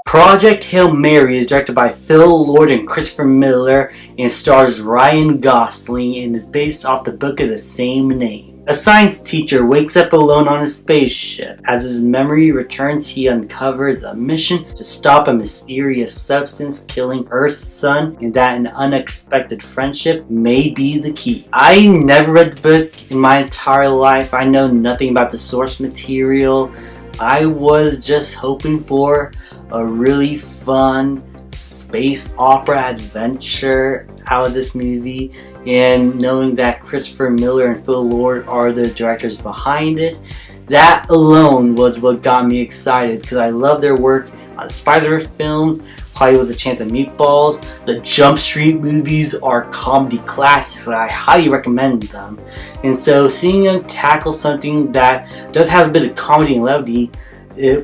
Project Hail Mary is directed by Phil Lord and Christopher Miller and stars Ryan Gosling and is based off the book of the same name. A science teacher wakes up alone on a spaceship. As his memory returns, he uncovers a mission to stop a mysterious substance killing Earth's sun, and that an unexpected friendship may be the key. I never read the book in my entire life. I know nothing about the source material. I was just hoping for a really fun space opera adventure out of this movie, and knowing that Christopher Miller and Phil Lord are the directors behind it, that alone was what got me excited, because I love their work on the Spider-Verse films, Hollywood with a Chance of Meatballs. The Jump Street movies are comedy classics, and I highly recommend them. And so seeing them tackle something that does have a bit of comedy and levity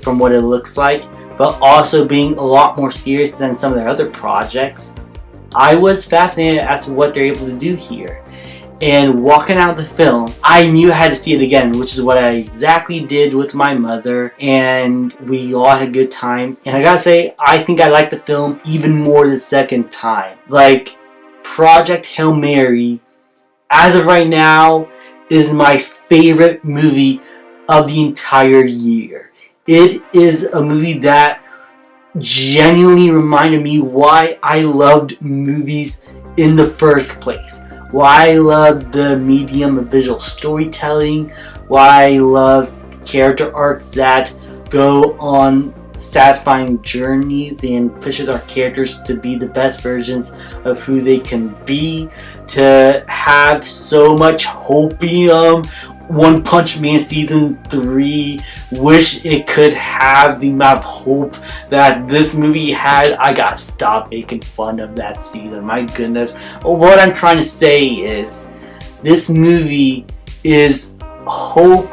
from what it looks like, but also being a lot more serious than some of their other projects, I was fascinated as to what they're able to do here. And walking out of the film, I knew I had to see it again, which is what I exactly did with my mother, and we all had a good time. And I gotta say, I think I liked the film even more the second time. Like, Project Hail Mary, as of right now, is my favorite movie of the entire year. It is a movie that genuinely reminded me why I loved movies in the first place. Why I love the medium of visual storytelling, why I love character arcs that go on satisfying journeys and pushes our characters to be the best versions of who they can be, to have so much hopium. One Punch Man Season 3, wish it could have the amount of hope that this movie had. I gotta stop making fun of that season, my goodness. What I'm trying to say is, this movie is hope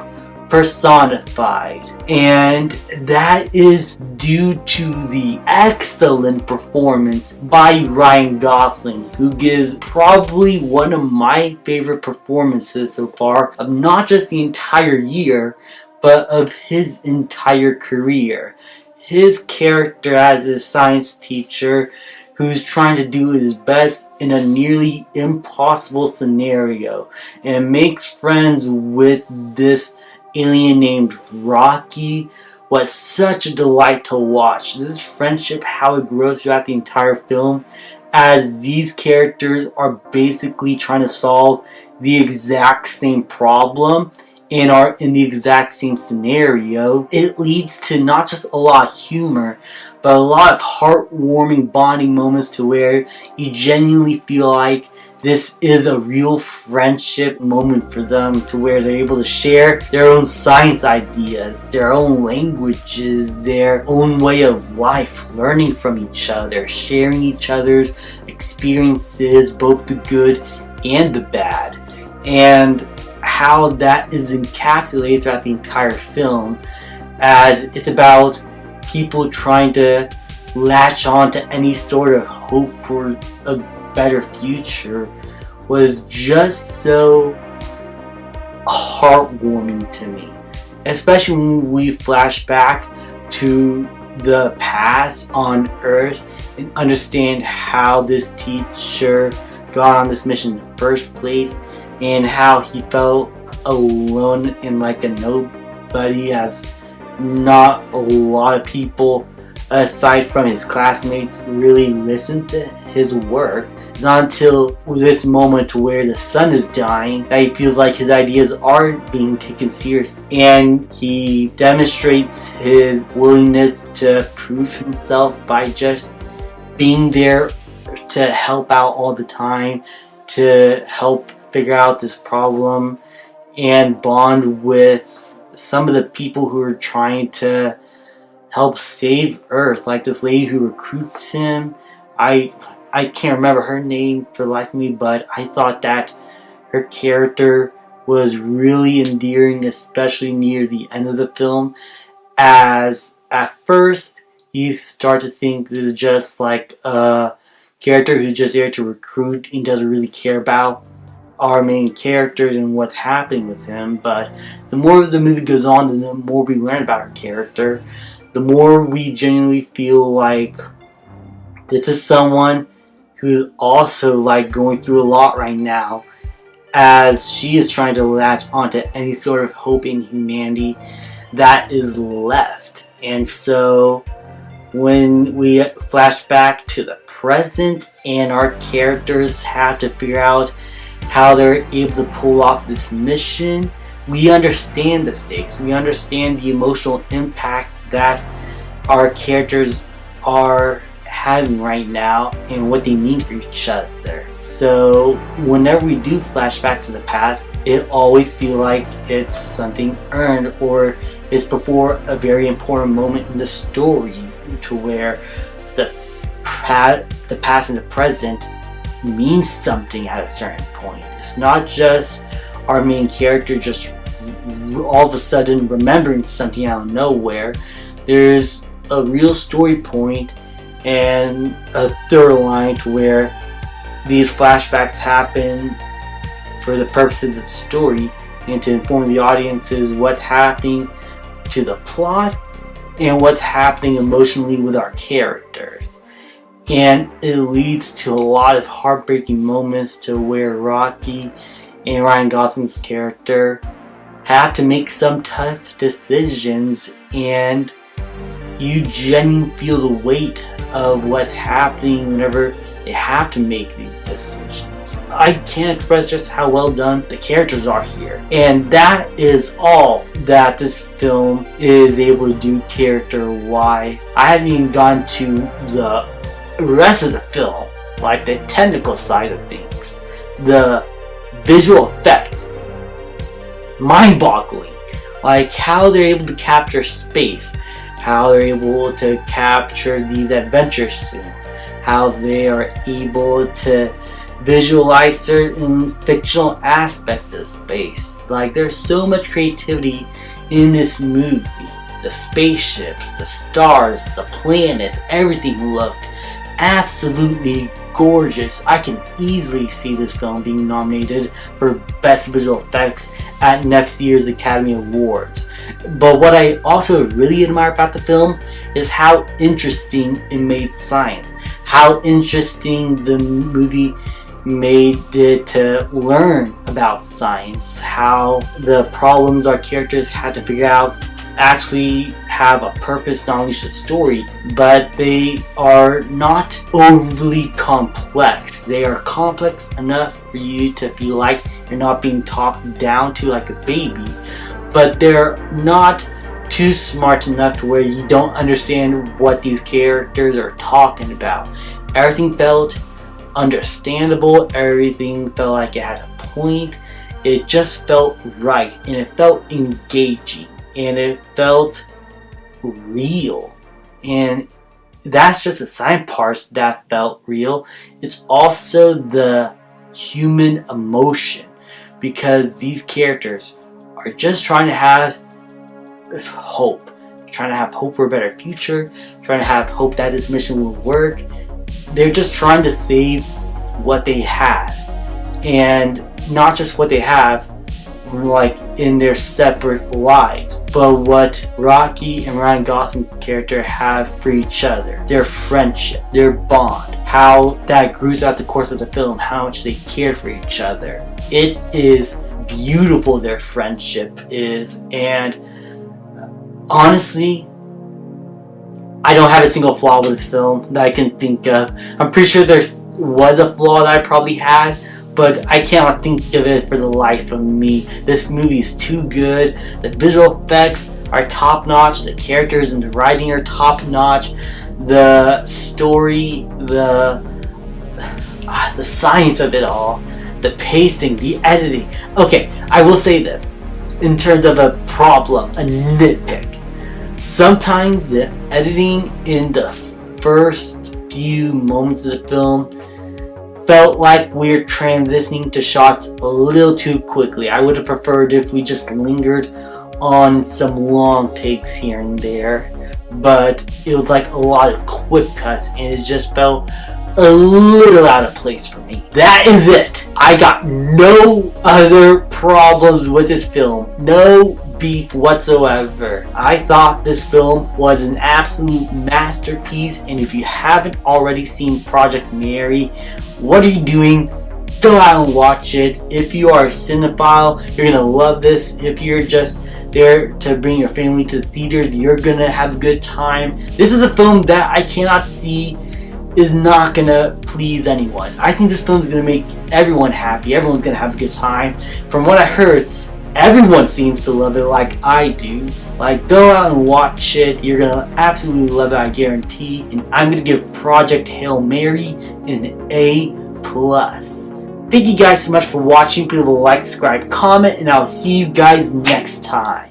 personified, and that is due to the excellent performance by Ryan Gosling, who gives probably one of my favorite performances so far of not just the entire year, but of his entire career. His character as a science teacher who's trying to do his best in a nearly impossible scenario and makes friends with this alien named Rocky was such a delight to watch. This friendship, how it grows throughout the entire film, as these characters are basically trying to solve the exact same problem and are in the exact same scenario. It leads to not just a lot of humor, but a lot of heartwarming bonding moments to where you genuinely feel like this is a real friendship moment for them, to where they're able to share their own science ideas, their own languages, their own way of life, learning from each other, sharing each other's experiences, both the good and the bad. And how that is encapsulated throughout the entire film, as it's about people trying to latch on to any sort of hope for a better future, was just so heartwarming to me. Especially when we flash back to the past on Earth and understand how this teacher got on this mission in the first place, and how he felt alone and like a nobody, as not a lot of people aside from his classmates really listened to his work. Not until this moment where the sun is dying that he feels like his ideas aren't being taken seriously, and he demonstrates his willingness to prove himself by just being there to help out all the time, to help figure out this problem and bond with some of the people who are trying to help save Earth, like this lady who recruits him. I can't remember her name for the life of me, but I thought that her character was really endearing, especially near the end of the film, as at first you start to think this is just like a character who's just there to recruit and doesn't really care about our main characters and what's happening with him. But the more the movie goes on, the more we learn about her character, the more we genuinely feel like this is someone who's also like going through a lot right now, as she is trying to latch onto any sort of hope in humanity that is left. And so when we flash back to the present and our characters have to figure out how they're able to pull off this mission, we understand the stakes. We understand the emotional impact that our characters are having right now and what they mean for each other. So whenever we do flash back to the past, it always feels like it's something earned, or it's before a very important moment in the story, to where the past and the present means something at a certain point. It's not just our main character just all of a sudden remembering something out of nowhere. There's a real story point and a thorough line to where these flashbacks happen for the purposes of the story and to inform the audiences what's happening to the plot and what's happening emotionally with our characters. And it leads to a lot of heartbreaking moments to where Rocky and Ryan Gosling's character have to make some tough decisions, and you genuinely feel the weight of what's happening whenever they have to make these decisions. I can't express just how well done the characters are here. And that is all that this film is able to do character-wise. I haven't even gone to the rest of the film, like the technical side of things. The visual effects, mind-boggling. Like how they're able to capture space, how they're able to capture these adventure scenes, how they are able to visualize certain fictional aspects of space. Like there's so much creativity in this movie. The spaceships, the stars, the planets, everything looked absolutely gorgeous. I can easily see this film being nominated for Best Visual Effects at next year's Academy Awards. But what I also really admire about the film is how interesting it made science. How interesting the movie made it to learn about science. How the problems our characters had to figure out actually have a purpose, not only to the story, but they are not overly complex. They are complex enough for you to feel like you're not being talked down to like a baby, but they're not too smart enough to where you don't understand what these characters are talking about. Everything felt understandable, everything felt like it had a point, it just felt right, and it felt engaging. And it felt real. And that's just the side parts that felt real. It's also the human emotion. Because these characters are just trying to have hope. Trying to have hope for a better future. Trying to have hope that this mission will work. They're just trying to save what they have. And not just what they have, like in their separate lives, but what Rocky and Ryan Gosling's character have for each other, their friendship, their bond, how that grew throughout the course of the film, how much they cared for each other. It is beautiful, their friendship is, and honestly, I don't have a single flaw with this film that I can think of. I'm pretty sure there was a flaw that I probably had, but I cannot think of it for the life of me. This movie is too good. The visual effects are top notch. The characters and the writing are top notch. The story, the science of it all, the pacing, the editing. Okay, I will say this in terms of a problem, a nitpick. Sometimes the editing in the first few moments of the film felt like we're transitioning to shots a little too quickly. I would have preferred if we just lingered on some long takes here and there, but it was like a lot of quick cuts and it just felt a little out of place for me. That is it. I got no other problems with this film. No beef whatsoever. I thought this film was an absolute masterpiece, and if you haven't already seen Project Mary, what are you doing? Go out and watch it. If you are a cinephile, you're gonna love this. If you're just there to bring your family to the theaters, you're gonna have a good time. This is a film that I cannot see is not gonna please anyone. I think this film is gonna make everyone happy. Everyone's gonna have a good time. From what I heard, everyone seems to love it like I do. Like, go out and watch it. You're gonna absolutely love it, I guarantee. And I'm gonna give Project Hail Mary an A+. Thank you guys so much for watching. Please like, subscribe, comment, and I'll see you guys next time.